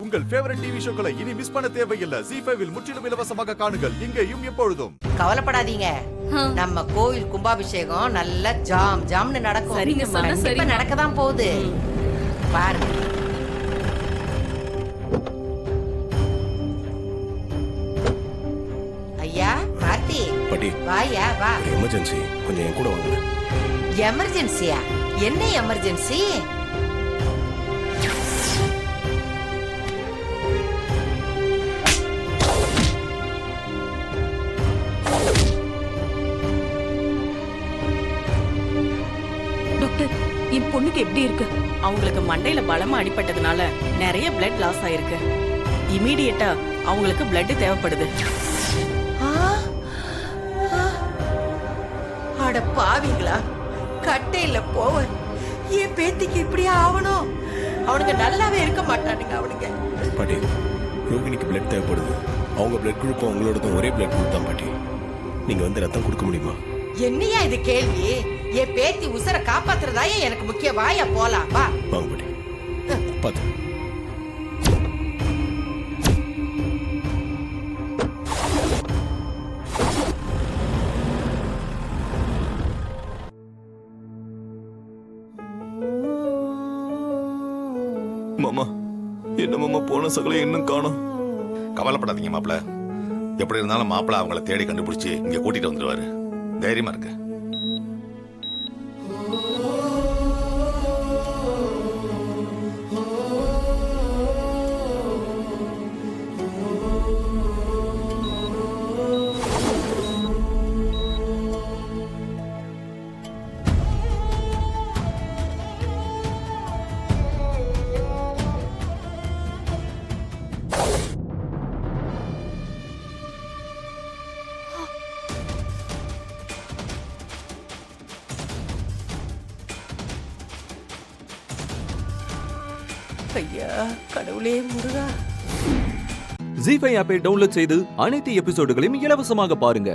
உங்கள் favourite TV ஷோக்களை இனி miss பண்ண தேவையில்லை. ZEE5 இல் முற்றிலும் இலவசமாக காணுங்கள். இங்கேயும் எப்பொழுதும். கவலைப்படாதீங்க, நம்ம கோவில் கும்பாபிஷேகம் நல்லா ஜாம் ஜாம்னு நடக்கும். கண்டிப்பா நடக்கதான் போகுது பாருங்க. ஐயா கார்த்தி, வாயா வா. எமர்ஜென்சி, கொஞ்சம் என் கூட வாங்க. எமர்ஜென்சியா? என்ன எமர்ஜென்சி? டாக்டர், என் பொண்ணுக்கு எப்படி இருக்கு? அவங்களுக்கு மண்டையில பலமா அடிபட்டதுனால நிறைய பிளட் லாஸ் ஆயிருக்கு. இமீடியட்டா அவங்களுக்கு பிளட் தேவைப்படுது. அட பாவிங்களா, கட்டையில போவ என் பேத்திக்கு இப்படி ஆகணும். அவனுக்கு நல்லாவே இருக்க மாட்டானுங்க அவனுங்க. பாட்டி, ரோகிணிக்கு பிளட் தேவைப்படுது. அவங்க பிளட் குரூப் அவங்களோட ஒரே பிளட் குரூப் தான் பாட்டி. நீங்க வந்து ரத்தம் கொடுக்க முடியுமா? என்னையா இது கேள்வி? என் பேத்தி உசர காப்பாத்துறதாயே எனக்கு முக்கிய. வாயா போலாம் வா. வாங்க பாட்டி. பாத்து. மாமா, என்ன மாமா போன சகலை இன்னும் காணோம். கவலைப்படாதீங்க மாப்பிள. எப்படி இருந்தாலும் மாப்பிள அவங்கள தேடி கண்டுபிடிச்சு இங்க கூட்டிட்டு வந்துருவாரு. தைரியமா இருக்கு. ஐயா கடவுளே முருகா. ZEE5 ஆப்பை டவுன்லோட் செய்து அனைத்து எபிசோடுகளையும் இலவசமாக பாருங்க.